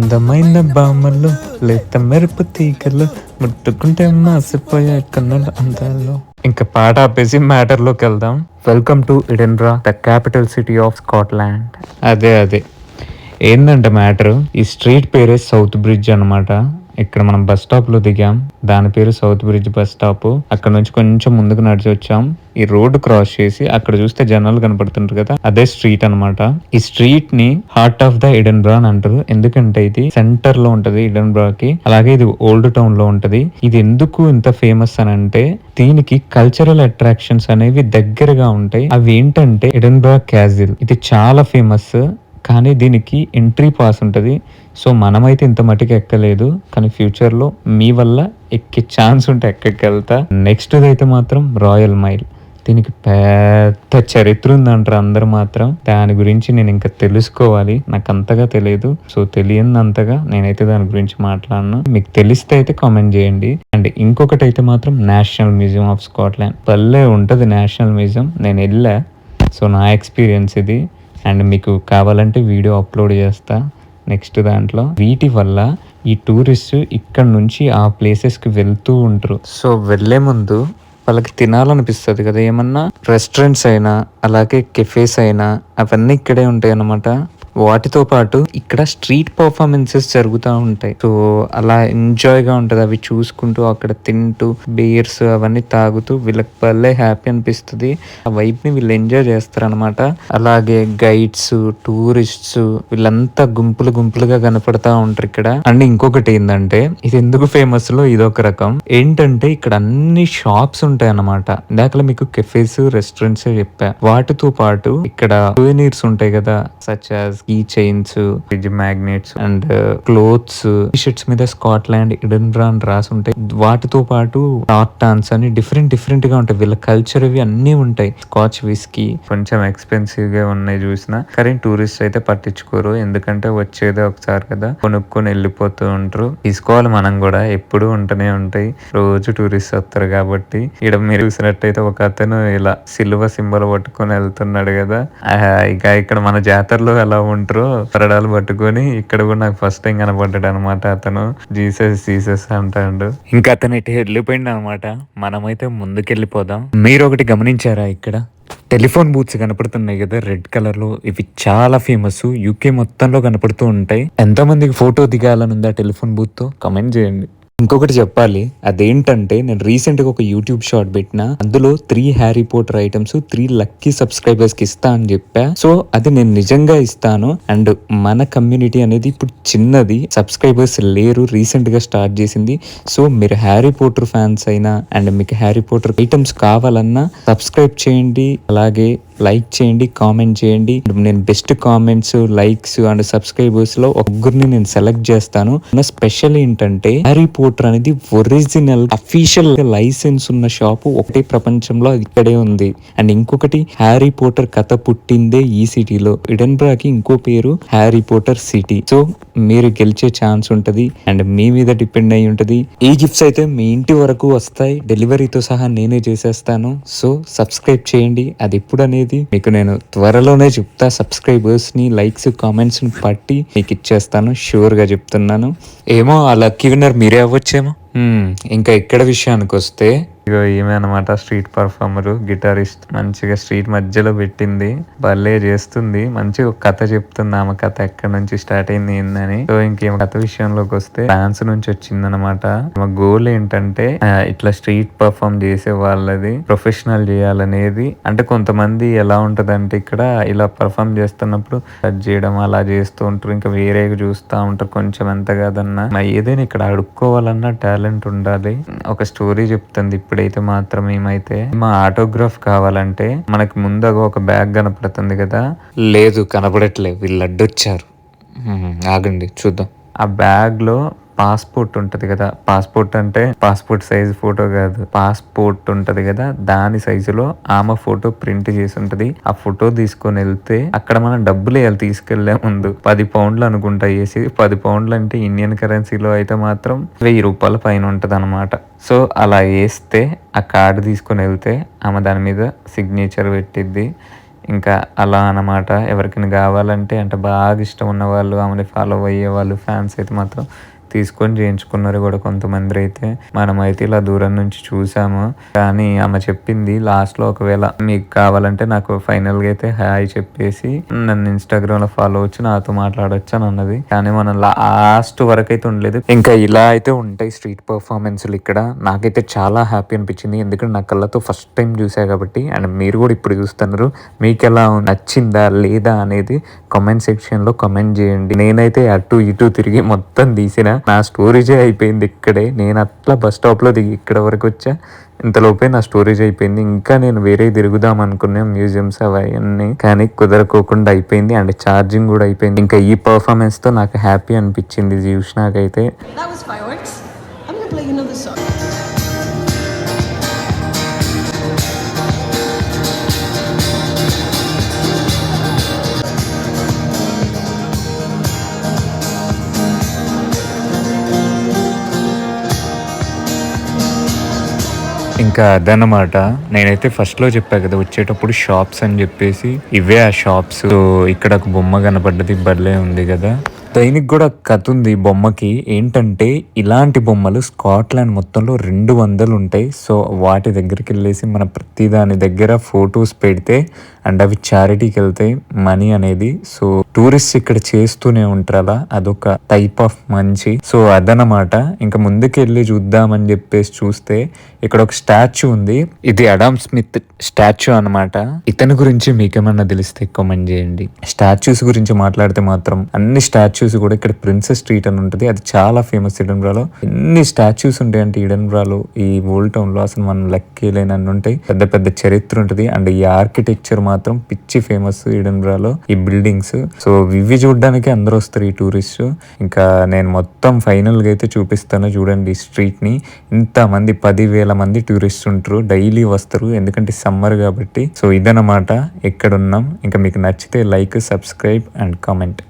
అందమైన బామ్మలు లేత మెరుపు తీగలు ముట్టుకుంటే మాసిపోయే కన్నుల అందాలు. ఇంకా పాట ఆపేసి మ్యాటర్ లోకి వెళ్దాం. Welcome to Edinburgh, the capital city of Scotland. అదే ఏందంటే మ్యాటర్, ఈ స్ట్రీట్ పేరే సౌత్ బ్రిడ్జ్ అనమాట. ఇక్కడ మనం బస్ స్టాప్ లో దిగాం, దాని పేరు సౌత్ బ్రిడ్జ్ బస్ స్టాప్. అక్కడ నుంచి కొంచెం ముందుకు నడిచి వచ్చాం. ఈ రోడ్డు క్రాస్ చేసి అక్కడ చూస్తే జనాలు కనపడుతుంటారు కదా, అదే స్ట్రీట్ అనమాట. ఈ స్ట్రీట్ ని హార్ట్ ఆఫ్ ద ఎడిన్బరా అని అంటారు. ఎందుకంటే ఇది సెంటర్ లో ఉంటది ఎడిన్బరాకి, అలాగే ఇది ఓల్డ్ టౌన్ లో ఉంటది. ఇది ఎందుకు ఇంత ఫేమస్ అని అంటే, దీనికి కల్చరల్ అట్రాక్షన్స్ అనేవి దగ్గరగా ఉంటాయి. అవి ఏంటంటే ఎడిన్బరా క్యాజిల్, ఇది చాలా ఫేమస్. కానీ దీనికి ఎంట్రీ పాస్ ఉంటుంది. సో మనమైతే ఇంత మటుకు ఎక్కలేదు, కానీ ఫ్యూచర్లో మీ వల్ల ఎక్కే ఛాన్స్ ఉంటే ఎక్కడికెళ్తా. నెక్స్ట్ అయితే మాత్రం రాయల్ మైల్. దీనికి పెద్ద చరిత్ర ఉందంటారు అందరు. మాత్రం దాని గురించి నేను ఇంకా తెలుసుకోవాలి, నాకు అంతగా తెలియదు. సో తెలియనంతగా నేనైతే దాని గురించి మాట్లాడను. మీకు తెలిస్తే అయితే కామెంట్ చేయండి. అండ్ ఇంకొకటి అయితే మాత్రం నేషనల్ మ్యూజియం ఆఫ్ స్కాట్లాండ్. భలే ఉంటుంది నేషనల్ మ్యూజియం, నేను వెళ్ళా. సో నా ఎక్స్పీరియన్స్ ఇది. అండ్ మీకు కావాలంటే వీడియో అప్లోడ్ చేస్తా నెక్స్ట్ దాంట్లో. వీటి వల్ల ఈ టూరిస్ట్ ఇక్కడ నుంచి ఆ ప్లేసెస్కి వెళ్తూ ఉంటారు. సో వెళ్ళే ముందు వాళ్ళకి తినాలనిపిస్తుంది కదా, ఏమన్నా రెస్టారెంట్స్ అయినా అలాగే కెఫేస్ అయినా అవన్నీ ఇక్కడే ఉంటాయి అన్నమాట. వాటితో పాటు ఇక్కడ స్ట్రీట్ పర్ఫార్మెన్సెస్ జరుగుతూ ఉంటాయి. సో అలా ఎంజాయ్గా ఉంటుంది అవి చూసుకుంటూ, అక్కడ తింటూ బీర్స్ అవన్నీ తాగుతూ వీళ్ళకి భలే హ్యాపీ అనిపిస్తుంది. ఆ వైబ్ని వీళ్ళు ఎంజాయ్ చేస్తారనమాట. అలాగే గైడ్స్, టూరిస్ట్స్ వీళ్ళంతా గుంపులుగా కనపడతా ఉంటారు ఇక్కడ. అండ్ ఇంకొకటి ఏంటంటే, ఇది ఎందుకు ఫేమస్ లో ఇదొక రకం ఏంటంటే, ఇక్కడ అన్ని షాప్స్ ఉంటాయి అన్నమాట. ఇందాక మీకు కెఫేస్, రెస్టారెంట్స్ చెప్పా. వాటితో పాటు ఇక్కడ సూవెనీర్స్ ఉంటాయి కదా, such as key chains, fridge magnets and clothes. T-shirts మీద స్కాట్లాండ్, ఎడిన్బరా అని రాసి ఉంటాయి. వాటితో పాటు టార్టాన్స్ అని డిఫరెంట్ గా ఉంటాయి. వీళ్ళ కల్చర్ ఇవి అన్ని ఉంటాయి. స్కాచ్ విస్కీ కొంచెం ఎక్స్పెన్సివ్ గా ఉన్నాయి చూసిన, కానీ టూరిస్ట్ అయితే పట్టించుకోరు. ఎందుకంటే వచ్చేదే ఒకసారి కదా, కొనుక్కొని వెళ్ళిపోతూ ఉంటారు. తీసుకోవాలి మనం కూడా, ఎప్పుడు ఉంటూనే ఉంటాయి. రోజు టూరిస్ట్ వస్తారు కాబట్టి. ఇక్కడ మీరు చూసినట్టయితే ఒక అతను ఇలా సిల్వ సింబల్ పట్టుకొని వెళ్తున్నాడు కదా. ఇక ఇక్కడ మన జాతరలో ఎలా ఉంటారో పరడాలు పట్టుకొని ఇక్కడ కూడా నాకు ఫస్ట్ టైం కనపడ్డాడు అనమాట. అతను జీసస్ అంటాడు. ఇంకా అతను ఇటు వెళ్ళిపోయింది అనమాట. మనమైతే ముందుకెళ్ళిపోదాం. మీరు ఒకటి గమనించారా, ఇక్కడ టెలిఫోన్ బూత్స్ కనపడుతున్నాయి కదా రెడ్ కలర్ లో, ఇవి చాలా ఫేమస్. యూకే మొత్తంలో కనపడుతూ ఉంటాయి. ఎంతమందికి ఫోటో దిగాలని ఉందా టెలిఫోన్ బూత్ తో కమెంట్ చేయండి. ఇంకొకటి చెప్పాలి, అదేంటంటే నేను రీసెంట్ గా ఒక యూట్యూబ్ షార్ట్ పెట్టిన, అందులో 3 Harry Potter items 3 lucky subscribers కి ఇస్తా అని చెప్పా. సో అది నేను నిజంగా ఇస్తాను. అండ్ మన కమ్యూనిటీ అనేది ఇప్పుడు చిన్నది, సబ్స్క్రైబర్స్ లేరు, రీసెంట్ గా స్టార్ట్ చేసింది. సో మీరు హ్యారీ పోటర్ ఫ్యాన్స్ అయినా అండ్ మీకు హ్యారీ పోటర్ ఐటమ్స్ కావాలన్నా సబ్స్క్రైబ్ చేయండి, అలాగే లైక్ చేయండి, కామెంట్ చేయండి. నేను best comments, likes and subscribers లో ఒక్కరిని నేను సెలెక్ట్ చేస్తాను. స్పెషల్ ఏంటంటే, హ్యారీ పోటర్ అనేది ఒరిజినల్ అఫీషియల్ లైసెన్స్ ఉన్న షాపు ఒకటే ప్రపంచంలో, అది ఇక్కడే ఉంది. అండ్ ఇంకొకటి, హ్యారీ పోటర్ కథ పుట్టిందే ఈ సిటీలో. ఎడిన్బరాకి ఇంకో పేరు హ్యారీ పోటర్ సిటీ. సో మీరు గెలిచే ఛాన్స్ ఉంటది అండ్ మీ మీద డిపెండ్ అయి ఉంటది. ఈ గిఫ్ట్స్ అయితే మీ ఇంటి వరకు వస్తాయి, డెలివరీతో సహా నేనే చేసేస్తాను. సో సబ్స్క్రైబ్ చేయండి. అది ఎప్పుడు అనేది మీకు నేను త్వరలోనే చెప్తా. సబ్స్క్రైబర్స్ ని, లైక్స్, కామెంట్స్ ని పట్టి మీకు ఇచ్చేస్తాను, షూర్ గా చెప్తున్నాను. ఏమో ఆ లక్కీ విన్నర్ మీరే అవ్వచ్చేమో. ఇంకా ఇక్కడ విషయానికి వస్తే, ఇగో ఈమె అనమాట స్ట్రీట్ పర్ఫార్మర్, గిటారిస్ట్. మంచిగా స్ట్రీట్ మధ్యలో పెట్టింది, భలే చేస్తుంది. మంచిగా ఒక కథ చెప్తుంది. ఆమె కథ ఎక్కడి నుంచి స్టార్ట్ అయింది ఏందని. సో ఇంకేం కథ విషయంలోకి వస్తే, ఫ్రాన్స్ నుంచి వచ్చింది అనమాట. మా గోల్ ఏంటంటే, ఇట్లా స్ట్రీట్ పర్ఫార్మ్ చేసే వాళ్ళది ప్రొఫెషనల్ చేయాలనేది. అంటే కొంతమంది ఎలా ఉంటదంటే, ఇక్కడ ఇలా పర్ఫార్మ్ చేస్తున్నప్పుడు టచ్ చేయడం అలా చేస్తూ ఉంటారు, ఇంకా వేరే చూస్తూ ఉంటారు. కొంచెం ఎంత కాదన్నా ఏదైనా ఇక్కడ అడుక్కోవాలన్నా టాలెంట్ ఉండాలి. ఒక స్టోరీ చెప్తుంది ఇప్పుడైతే మాత్రం. ఏమైతే మా ఆటోగ్రాఫ్ కావాలంటే, మనకి ముందుగా ఒక బ్యాగ్ కనపడుతుంది కదా, లేదు కనపడట్లేదు, వీళ్ళు అడ్డొచ్చారు. ఆగండి చూద్దాం. ఆ బ్యాగ్ లో పాస్పోర్ట్ ఉంటది కదా, పాస్పోర్ట్ అంటే పాస్పోర్ట్ సైజ్ ఫోటో కాదు, పాస్పోర్ట్ ఉంటది కదా, దాని సైజులో ఆమె ఫోటో ప్రింట్ చేసి ఉంటది. ఆ ఫోటో తీసుకొని వెళ్తే అక్కడ మనం డబ్బులు వేయాలి. తీసుకెళ్లే ముందు 10 పౌండ్లు అనుకుంటా వేసి, 10 పౌండ్లు అంటే ఇండియన్ కరెన్సీలో అయితే మాత్రం 1000 రూపాయల పైన ఉంటది అనమాట. సో అలా వేస్తే ఆ కార్డు తీసుకొని వెళ్తే ఆమె దాని మీద సిగ్నేచర్ పెట్టిద్ది. ఇంకా అలా అన్నమాట. ఎవరికైనా కావాలంటే అంటే బాగా ఇష్టం ఉన్న వాళ్ళు, ఆమెని ఫాలో అయ్యే వాళ్ళు, ఫ్యాన్స్ అయితే మాత్రం తీసుకొని చేయించుకున్నారు కూడా కొంతమంది అయితే. మనమైతే ఇలా దూరం నుంచి చూసాము. కానీ ఆమె చెప్పింది లాస్ట్లో ఒకవేళ మీకు కావాలంటే నాకు ఫైనల్గా అయితే హాయ్ చెప్పేసి నన్ను ఇన్స్టాగ్రామ్లో ఫాలో వచ్చి నాతో మాట్లాడొచ్చు అని అన్నది. కానీ మనం లాస్ట్ వరకు అయితే ఉండలేదు. ఇంకా ఇలా అయితే ఉంటాయి స్ట్రీట్ పర్ఫార్మెన్స్లు ఇక్కడ. నాకైతే చాలా హ్యాపీ అనిపించింది, ఎందుకంటే నా కళ్ళతో ఫస్ట్ టైం చూసా కాబట్టి. అండ్ మీరు కూడా ఇప్పుడు చూస్తున్నారు. మీకు ఎలా నచ్చిందా లేదా అనేది కామెంట్ సెక్షన్లో కామెంట్ చేయండి. నేనైతే అటు ఇటు తిరిగి మొత్తం తీసిన, నా స్టోరేజే అయిపోయింది ఇక్కడే. నేను అట్లా బస్ స్టాప్లో దిగి ఇక్కడ వరకు వచ్చా, ఇంతలోపే నా స్టోరేజ్ అయిపోయింది. ఇంకా నేను వేరే తిరుగుదాం అనుకున్నా, మ్యూజియంస్ అవన్నీ, కానీ కుదరకోకుండా అయిపోయింది. అండ్ ఛార్జింగ్ కూడా అయిపోయింది. ఇంకా ఈ పర్ఫార్మెన్స్తో నాకు హ్యాపీ అనిపించింది చూసినాకైతే. ఇంకా అదనమాట. నేనైతే ఫస్ట్లో చెప్పా కదా వచ్చేటప్పుడు షాప్స్ అని చెప్పేసి, ఇవే ఆ షాప్స్. ఇక్కడ ఒక బొమ్మ కనపడ్డది, భలే ఉంది కదా. దీనికి కూడా కథ ఉంది బొమ్మకి. ఏంటంటే ఇలాంటి బొమ్మలు స్కాట్లాండ్ మొత్తంలో 200 ఉంటాయి. సో వాటి దగ్గరికి వెళ్ళేసి మన ప్రతి దాని దగ్గర ఫొటోస్ పెడితే అండ్ అవి చారిటీకి వెళ్తాయి మనీ అనేది. సో టూరిస్ట్ ఇక్కడ చేస్తూనే ఉంటారు అలా, అదొక టైప్ ఆఫ్ మంచి. సో అదనమాట. ఇంకా ముందుకు వెళ్ళి చూద్దామని చెప్పేసి చూస్తే ఇక్కడ ఒక స్టాచ్యూ ఉంది. ఇది అడామ్ స్మిత్ స్టాచ్యూ అనమాట. ఇతని గురించి మీకేమన్నా తెలిస్తే కామెంట్ చేయండి. స్టాచ్యూస్ గురించి మాట్లాడితే మాత్రం అన్ని స్టాచ్యూస్ కూడా ఇక్కడ ప్రిన్సెస్ స్ట్రీట్ అని ఉంటుంది, అది చాలా ఫేమస్ ఎడన్బరాలో. ఎన్ని స్టాచ్యూస్ ఉంటాయి అంటే ఎడన్బరాలో, ఈ ఓల్డ్ టౌన్ లో అసలు మనం లెక్కలేనన్ని ఉంటాయి. పెద్ద పెద్ద చరిత్ర ఉంటుంది. అండ్ ఈ ఆర్కిటెక్చర్ మాత్రం పిచ్చి ఫేమస్ ఎడన్బరాలో, ఈ బిల్డింగ్స్. సో ఇవి చూడడానికి అందరూ వస్తారు ఈ టూరిస్ట్. ఇంకా నేను మొత్తం ఫైనల్ గా అయితే చూపిస్తాను చూడండి. స్ట్రీట్ ని ఇంతమంది 10,000 మంది టూరిస్ట్ ఉంటారు, డైలీ వస్తారు, ఎందుకంటే సమ్మర్ కాబట్టి. సో ఇదన్నమాట ఎక్కడున్నాం. ఇంకా మీకు నచ్చితే లైక్, సబ్స్క్రైబ్ అండ్ కామెంట్.